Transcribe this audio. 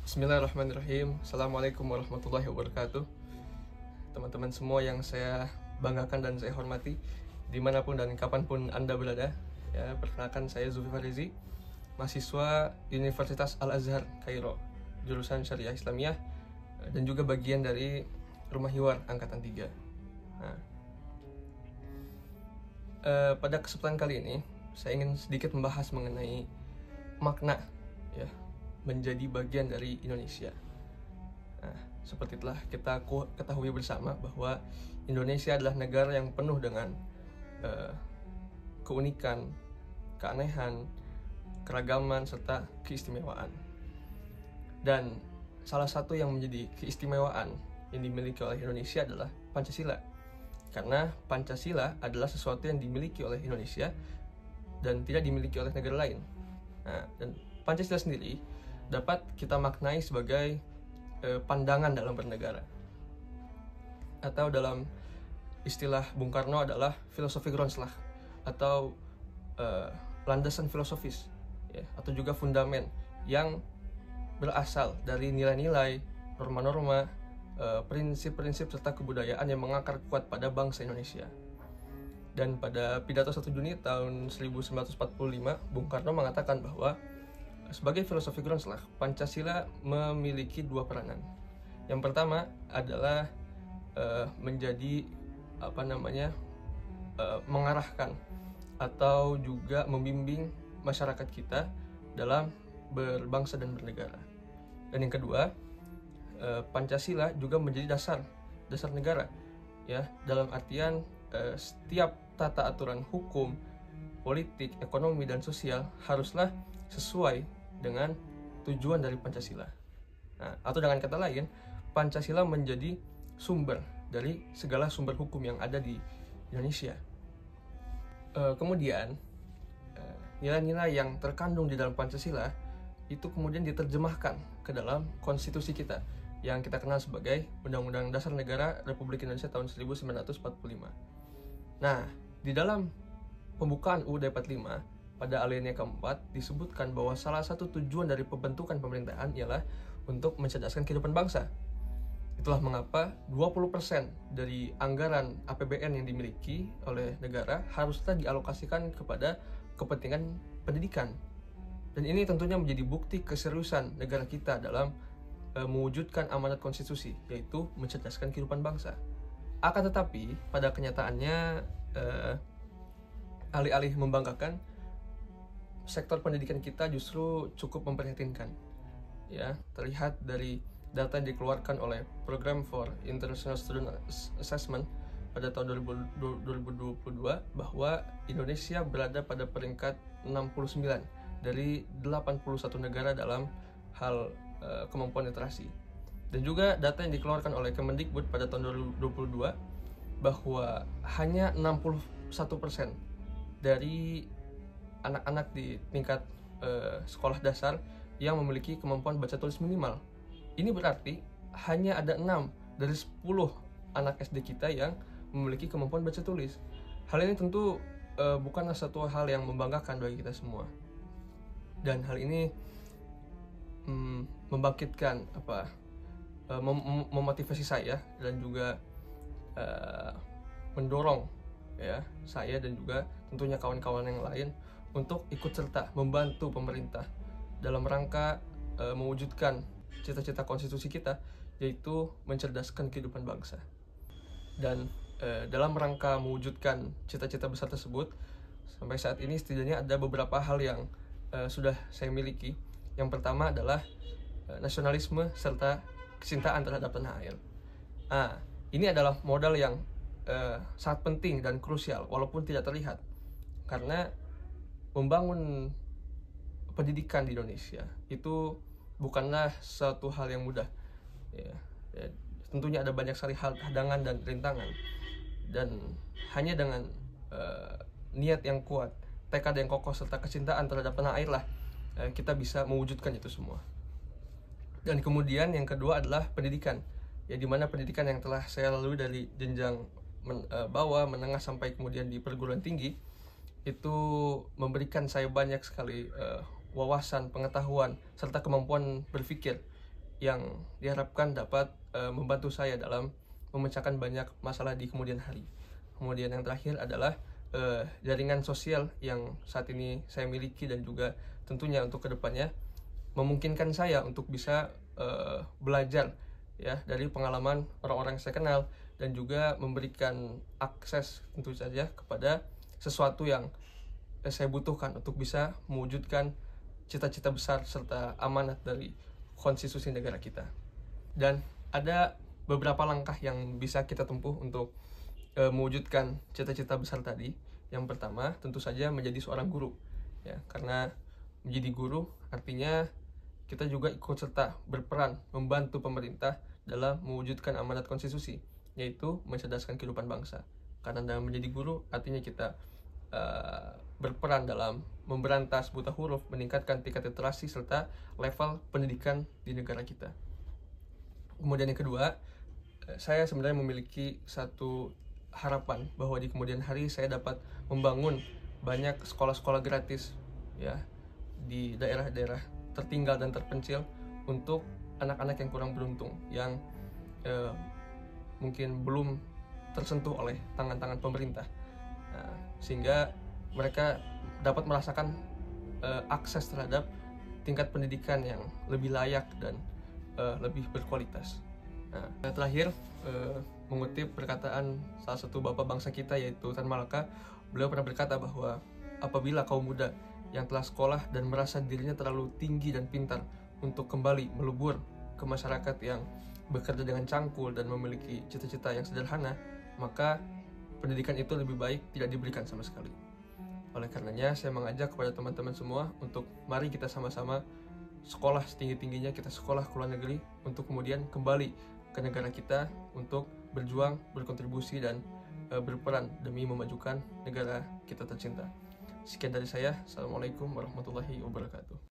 Bismillahirrahmanirrahim. Assalamualaikum warahmatullahi wabarakatuh. Teman-teman semua yang saya banggakan dan saya hormati, dimanapun dan kapanpun Anda berada. Ya, perkenalkan saya Zulfi Farizi, mahasiswa Universitas Al-Azhar, Kairo, jurusan Syariah Islamiyah, dan juga bagian dari Rumah Hiwar Angkatan 3. Nah, pada kesempatan kali ini, saya ingin sedikit membahas mengenai makna ya menjadi bagian dari Indonesia. Nah, seperti telah kita ketahui bersama bahwa Indonesia adalah negara yang penuh dengan keunikan, keanehan, keragaman, serta keistimewaan. Dan salah satu yang menjadi keistimewaan yang dimiliki oleh Indonesia adalah Pancasila. Karena Pancasila adalah sesuatu yang dimiliki oleh Indonesia dan tidak dimiliki oleh negara lain. Nah, dan Pancasila sendiri dapat kita maknai sebagai pandangan dalam bernegara, atau dalam istilah Bung Karno adalah filosofi Grondslag, atau landasan filosofis ya, atau juga fundamen yang berasal dari nilai-nilai, norma-norma, prinsip-prinsip serta kebudayaan yang mengakar kuat pada bangsa Indonesia. Dan pada pidato 1 Juni tahun 1945, Bung Karno mengatakan bahwa sebagai filosofi Grondslag, Pancasila memiliki dua peranan. Yang pertama adalah menjadi mengarahkan atau juga membimbing masyarakat kita dalam berbangsa dan bernegara. Dan yang kedua, Pancasila juga menjadi dasar negara, ya, dalam artian setiap tata aturan hukum, politik, ekonomi, dan sosial haruslah sesuai dengan tujuan dari Pancasila. Nah, atau dengan kata lain, Pancasila menjadi sumber dari segala sumber hukum yang ada di Indonesia. Kemudian, nilai-nilai yang terkandung di dalam Pancasila itu kemudian diterjemahkan ke dalam konstitusi kita yang kita kenal sebagai Undang-Undang Dasar Negara Republik Indonesia tahun 1945. Nah, di dalam pembukaan UUD 45 pada alinea keempat disebutkan bahwa salah satu tujuan dari pembentukan pemerintahan ialah untuk mencerdaskan kehidupan bangsa. Itulah mengapa 20% dari anggaran APBN yang dimiliki oleh negara haruslah dialokasikan kepada kepentingan pendidikan. Dan ini tentunya menjadi bukti keseriusan negara kita dalam mewujudkan amanat konstitusi, yaitu mencerdaskan kehidupan bangsa. Akan tetapi, pada kenyataannya alih-alih membanggakan, sektor pendidikan kita justru cukup memprihatinkan. Ya, terlihat dari data yang dikeluarkan oleh Program for International Student Assessment pada tahun 2022 bahwa Indonesia berada pada peringkat 69 dari 81 negara dalam hal kemampuan literasi. Dan juga data yang dikeluarkan oleh Kemendikbud pada tahun 2022 bahwa hanya 61% dari anak-anak di tingkat sekolah dasar yang memiliki kemampuan baca tulis minimal. Ini berarti hanya ada 6 dari 10 anak SD kita yang memiliki kemampuan baca tulis. Hal ini tentu bukanlah satu hal yang membanggakan bagi kita semua. Dan hal ini membangkitkan memotivasi saya dan juga mendorong ya saya dan juga tentunya kawan-kawan yang lain untuk ikut serta membantu pemerintah dalam rangka mewujudkan cita-cita konstitusi kita, yaitu mencerdaskan kehidupan bangsa. Dan dalam rangka mewujudkan cita-cita besar tersebut, sampai saat ini setidaknya ada beberapa hal yang sudah saya miliki. Yang pertama adalah nasionalisme serta kecintaan terhadap tanah air. Nah, ini adalah modal yang sangat penting dan krusial walaupun tidak terlihat, karena membangun pendidikan di Indonesia itu bukanlah suatu hal yang mudah ya, tentunya ada banyak sekali hal hadangan dan rintangan, dan hanya dengan niat yang kuat, tekad yang kokoh serta kecintaan terhadap tanah air lah kita bisa mewujudkan itu semua. Dan kemudian yang kedua adalah pendidikan, ya, dimana pendidikan yang telah saya lalui dari jenjang bawah, menengah sampai kemudian di perguruan tinggi itu memberikan saya banyak sekali wawasan, pengetahuan, serta kemampuan berpikir yang diharapkan dapat membantu saya dalam memecahkan banyak masalah di kemudian hari. Kemudian yang terakhir adalah jaringan sosial yang saat ini saya miliki, dan juga tentunya untuk kedepannya memungkinkan saya untuk bisa belajar ya dari pengalaman orang-orang yang saya kenal, dan juga memberikan akses tentu saja kepada sesuatu yang saya butuhkan untuk bisa mewujudkan cita-cita besar serta amanat dari konstitusi negara kita. Dan ada beberapa langkah yang bisa kita tempuh untuk mewujudkan cita-cita besar tadi. Yang pertama tentu saja menjadi seorang guru ya, karena menjadi guru artinya kita juga ikut serta berperan membantu pemerintah dalam mewujudkan amanat konstitusi, yaitu mencerdaskan kehidupan bangsa. Karena dalam menjadi guru artinya kita berperan dalam memberantas buta huruf, meningkatkan tingkat literasi serta level pendidikan di negara kita. Kemudian yang kedua, saya sebenarnya memiliki satu harapan bahwa di kemudian hari saya dapat membangun banyak sekolah-sekolah gratis ya di daerah-daerah tertinggal dan terpencil untuk anak-anak yang kurang beruntung, yang mungkin belum tersentuh oleh tangan-tangan pemerintah. Nah, sehingga mereka dapat merasakan akses terhadap tingkat pendidikan yang lebih layak dan lebih berkualitas. Nah, terakhir mengutip perkataan salah satu bapak bangsa kita, yaitu Tan Malaka. Beliau pernah berkata bahwa apabila kaum muda yang telah sekolah dan merasa dirinya terlalu tinggi dan pintar untuk kembali melebur ke masyarakat yang bekerja dengan cangkul dan memiliki cita-cita yang sederhana, maka pendidikan itu lebih baik tidak diberikan sama sekali. Oleh karenanya, saya mengajak kepada teman-teman semua untuk mari kita sama-sama sekolah setinggi-tingginya, kita sekolah ke luar negeri untuk kemudian kembali ke negara kita untuk berjuang, berkontribusi, dan berperan demi memajukan negara kita tercinta. Sekian dari saya. Assalamualaikum warahmatullahi wabarakatuh.